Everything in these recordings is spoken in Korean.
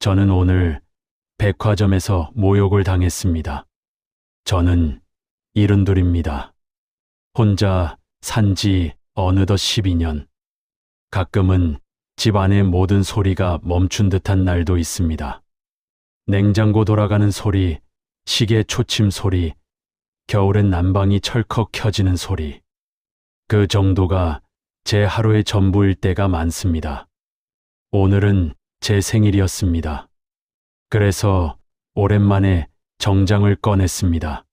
저는 오늘 백화점에서 모욕을 당했습니다. 저는 72입니다. 혼자 산 지 어느덧 12년. 가끔은 집 안의 모든 소리가 멈춘 듯한 날도 있습니다. 냉장고 돌아가는 소리, 시계 초침 소리, 겨울엔 난방이 철컥 켜지는 소리. 그 정도가 제 하루의 전부일 때가 많습니다. 오늘은 제 생일이었습니다. 그래서 오랜만에 정장을 꺼냈습니다.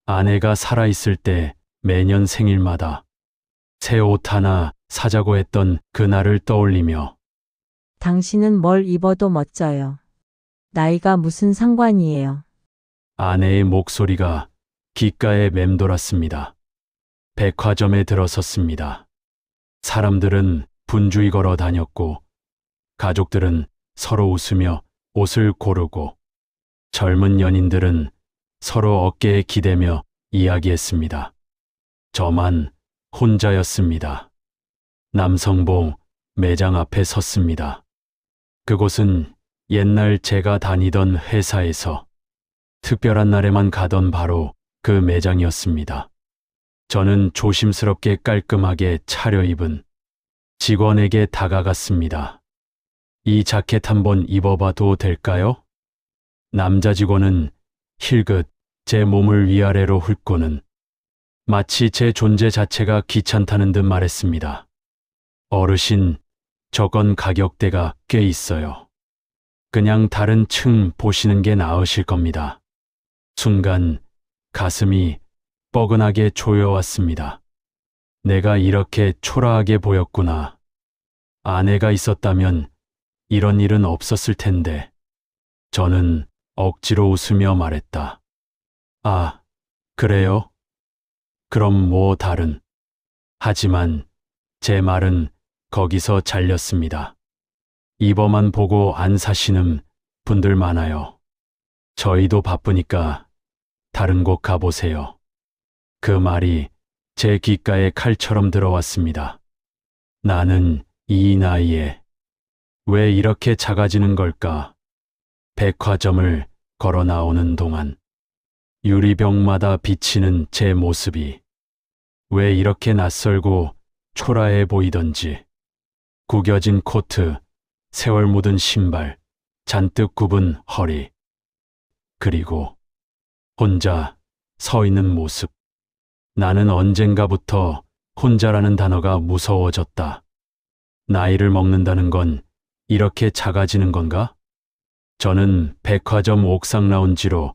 아내가 살아있을 때 매년 생일마다 새 옷 하나 사자고 했던 그날을 떠올리며 당신은 뭘 입어도 멋져요. 나이가 무슨 상관이에요. 아내의 목소리가 귓가에 맴돌았습니다. 백화점에 들어섰습니다. 사람들은 분주히 걸어 다녔고 가족들은 서로 웃으며 옷을 고르고 젊은 연인들은 서로 어깨에 기대며 이야기했습니다. 저만 혼자였습니다. 남성복 매장 앞에 섰습니다. 그곳은 옛날 제가 다니던 회사에서 특별한 날에만 가던 바로 그 매장이었습니다. 저는 조심스럽게 깔끔하게 차려입은 직원에게 다가갔습니다. 이 자켓 한번 입어봐도 될까요? 남자 직원은 힐끗 제 몸을 위아래로 훑고는 마치 제 존재 자체가 귀찮다는 듯 말했습니다. 어르신, 저건 가격대가 꽤 있어요. 그냥 다른 층 보시는 게 나으실 겁니다. 순간 가슴이 뻐근하게 조여왔습니다. 내가 이렇게 초라하게 보였구나. 아내가 있었다면 이런 일은 없었을 텐데. 저는 억지로 웃으며 말했다. 아, 그래요? 그럼 뭐 다른. 하지만 제 말은 거기서 잘렸습니다. 입어만 보고 안 사시는 분들 많아요. 저희도 바쁘니까 다른 곳 가보세요. 그 말이 제 귓가에 칼처럼 들어왔습니다. 나는 이 나이에 왜 이렇게 작아지는 걸까? 백화점을 걸어 나오는 동안 유리병마다 비치는 제 모습이 왜 이렇게 낯설고 초라해 보이던지. 구겨진 코트, 세월 묻은 신발, 잔뜩 굽은 허리. 그리고 혼자 서 있는 모습. 나는 언젠가부터 혼자라는 단어가 무서워졌다. 나이를 먹는다는 건 이렇게 작아지는 건가? 저는 백화점 옥상 라운지로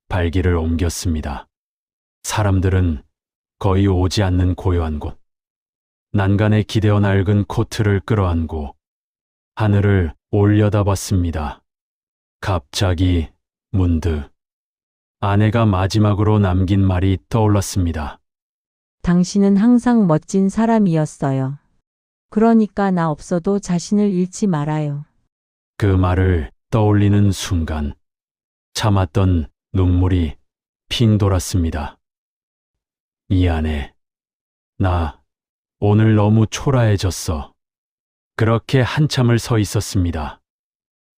발길을 옮겼습니다. 사람들은 거의 오지 않는 고요한 곳. 난간에 기대어 낡은 코트를 끌어안고 하늘을 올려다봤습니다. 갑자기 문득 아내가 마지막으로 남긴 말이 떠올랐습니다. 당신은 항상 멋진 사람이었어요. 그러니까 나 없어도 자신을 잃지 말아요. 그 말을 떠올리는 순간 참았던 눈물이 핑 돌았습니다. 미안해. 나 오늘 너무 초라해졌어. 그렇게 한참을 서 있었습니다.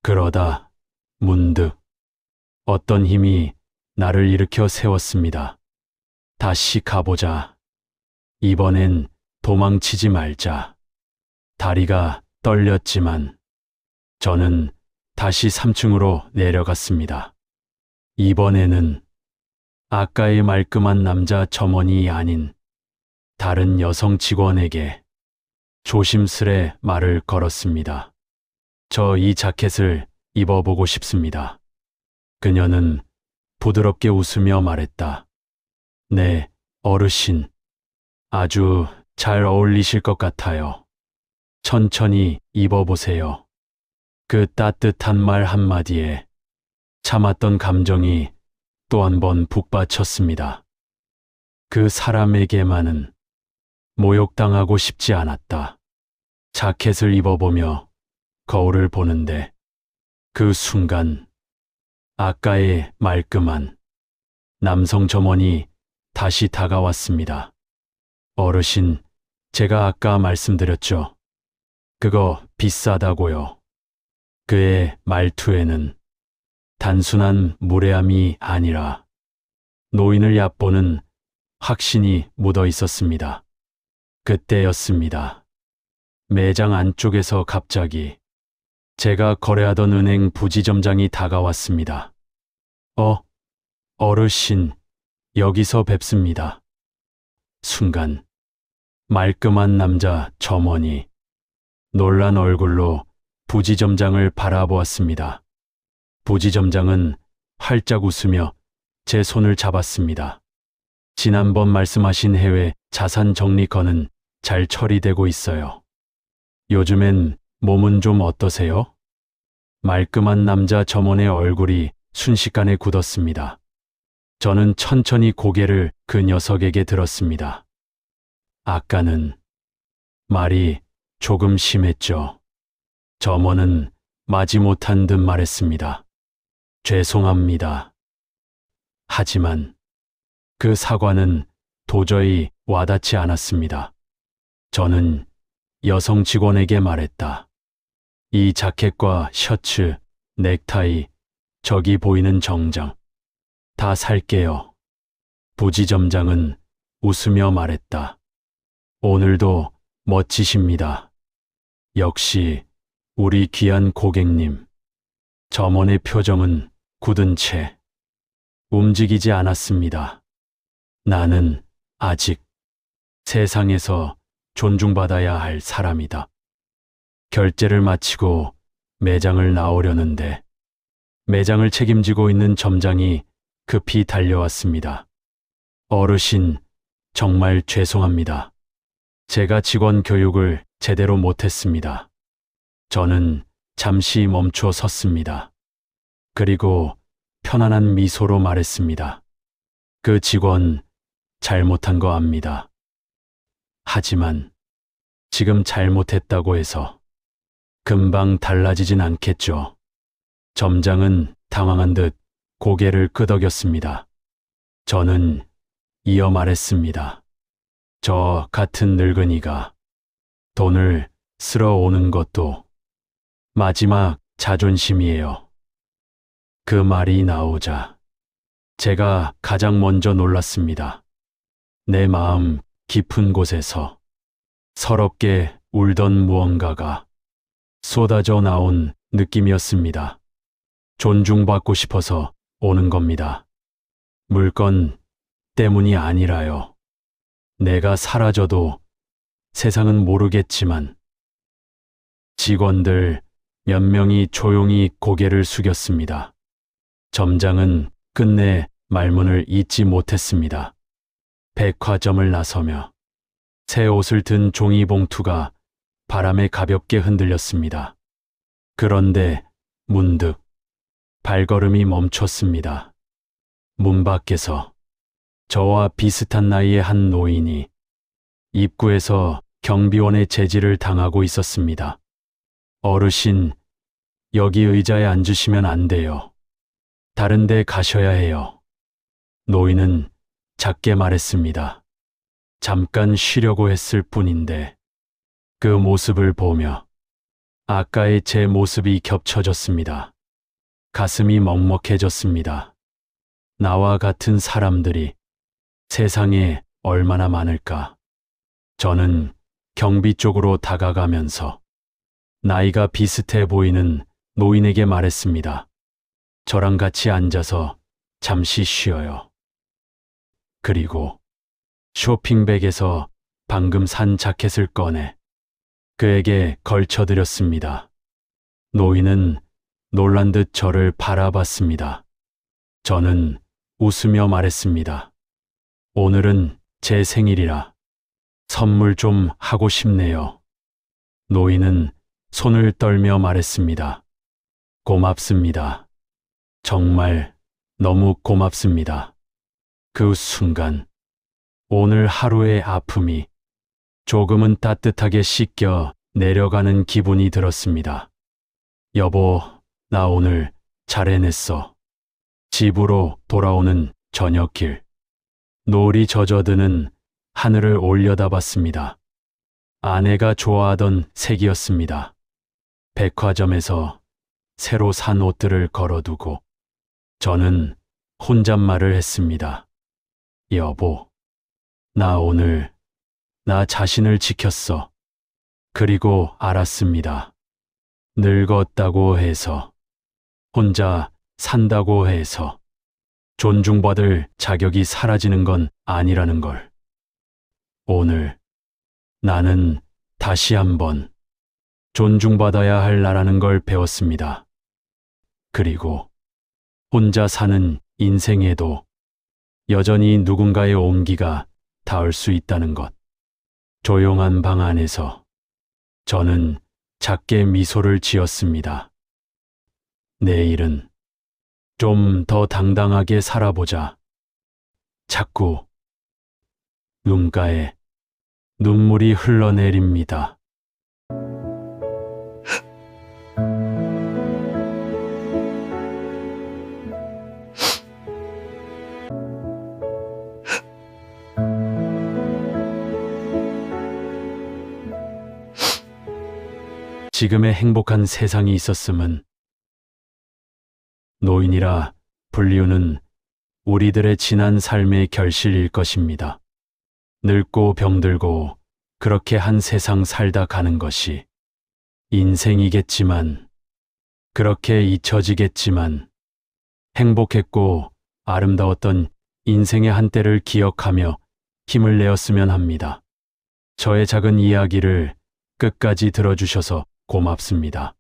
그러다 문득 어떤 힘이 나를 일으켜 세웠습니다. 다시 가보자. 이번엔 도망치지 말자. 다리가 떨렸지만 저는 다시 3층으로 내려갔습니다. 이번에는 아까의 말끔한 남자 점원이 아닌 다른 여성 직원에게 조심스레 말을 걸었습니다. 저 이 자켓을 입어보고 싶습니다. 그녀는 부드럽게 웃으며 말했다. 네, 어르신. 아주 잘 어울리실 것 같아요. 천천히 입어보세요. 그 따뜻한 말 한마디에 참았던 감정이 또 한 번 북받쳤습니다. 그 사람에게만은 모욕당하고 싶지 않았다. 자켓을 입어보며 거울을 보는데 그 순간 아까의 말끔한 남성 점원이 다시 다가왔습니다. 어르신, 제가 아까 말씀드렸죠. 그거 비싸다고요. 그의 말투에는 단순한 무례함이 아니라 노인을 얕보는 확신이 묻어 있었습니다. 그때였습니다. 매장 안쪽에서 갑자기 제가 거래하던 은행 부지점장이 다가왔습니다. 어르신, 여기서 뵙습니다. 순간 말끔한 남자 점원이 놀란 얼굴로 부지점장을 바라보았습니다. 부지점장은 활짝 웃으며 제 손을 잡았습니다. 지난번 말씀하신 해외 자산 정리건은 잘 처리되고 있어요. 요즘엔 몸은 좀 어떠세요? 말끔한 남자 점원의 얼굴이 순식간에 굳었습니다. 저는 천천히 고개를 그 녀석에게 들었습니다. 아까는 말이 조금 심했죠. 점원은 마지못한 듯 말했습니다. 죄송합니다. 하지만 그 사과는 도저히 와닿지 않았습니다. 저는 여성 직원에게 말했다. 이 자켓과 셔츠, 넥타이, 저기 보이는 정장, 다 살게요. 부지점장은 웃으며 말했다. 오늘도 멋지십니다. 역시 우리 귀한 고객님. 점원의 표정은 굳은 채 움직이지 않았습니다. 나는 아직 세상에서 존중받아야 할 사람이다. 결제를 마치고 매장을 나오려는데 매장을 책임지고 있는 점장이 급히 달려왔습니다. 어르신, 정말 죄송합니다. 제가 직원 교육을 제대로 못했습니다. 저는 잠시 멈춰 섰습니다. 그리고 편안한 미소로 말했습니다. 그 직원 잘못한 거 압니다. 하지만 지금 잘못했다고 해서 금방 달라지진 않겠죠. 점장은 당황한 듯 고개를 끄덕였습니다. 저는 이어 말했습니다. 저 같은 늙은이가 돈을 쓸어 오는 것도 마지막 자존심이에요. 그 말이 나오자 제가 가장 먼저 놀랐습니다. 내 마음 깊은 곳에서 서럽게 울던 무언가가 쏟아져 나온 느낌이었습니다. 존중받고 싶어서 오는 겁니다. 물건 때문이 아니라요. 내가 사라져도 세상은 모르겠지만 직원들 몇 명이 조용히 고개를 숙였습니다. 점장은 끝내 말문을 잇지 못했습니다. 백화점을 나서며 새 옷을 든 종이봉투가 바람에 가볍게 흔들렸습니다. 그런데 문득 발걸음이 멈췄습니다. 문 밖에서 저와 비슷한 나이의 한 노인이 입구에서 경비원의 제지를 당하고 있었습니다. 어르신, 여기 의자에 앉으시면 안 돼요. 다른 데 가셔야 해요. 노인은 작게 말했습니다. 잠깐 쉬려고 했을 뿐인데 그 모습을 보며 아까의 제 모습이 겹쳐졌습니다. 가슴이 먹먹해졌습니다. 나와 같은 사람들이 세상에 얼마나 많을까. 저는 경비 쪽으로 다가가면서 나이가 비슷해 보이는 노인에게 말했습니다. 저랑 같이 앉아서 잠시 쉬어요. 그리고 쇼핑백에서 방금 산 자켓을 꺼내 그에게 걸쳐드렸습니다. 노인은 놀란 듯 저를 바라봤습니다. 저는 웃으며 말했습니다. 오늘은 제 생일이라 선물 좀 하고 싶네요. 노인은 손을 떨며 말했습니다. 고맙습니다. 정말 너무 고맙습니다. 그 순간 오늘 하루의 아픔이 조금은 따뜻하게 씻겨 내려가는 기분이 들었습니다. 여보, 나 오늘 잘 해냈어. 집으로 돌아오는 저녁길. 노을이 젖어드는 하늘을 올려다봤습니다. 아내가 좋아하던 색이었습니다. 백화점에서 새로 산 옷들을 걸어두고 저는 혼잣말을 했습니다. 여보, 나 오늘 나 자신을 지켰어. 그리고 알았습니다. 늙었다고 해서, 혼자 산다고 해서 존중받을 자격이 사라지는 건 아니라는 걸. 오늘 나는 다시 한번 존중받아야 할 나라는 걸 배웠습니다. 그리고 혼자 사는 인생에도 여전히 누군가의 온기가 닿을 수 있다는 것. 조용한 방 안에서 저는 작게 미소를 지었습니다. 내일은 좀 더 당당하게 살아보자. 자꾸 눈가에 눈물이 흘러내립니다. 지금의 행복한 세상이 있었음은 노인이라 불리우는 우리들의 지난 삶의 결실일 것입니다. 늙고 병들고 그렇게 한 세상 살다 가는 것이 인생이겠지만, 그렇게 잊혀지겠지만, 행복했고 아름다웠던 인생의 한때를 기억하며 힘을 내었으면 합니다. 저의 작은 이야기를 끝까지 들어주셔서 고맙습니다.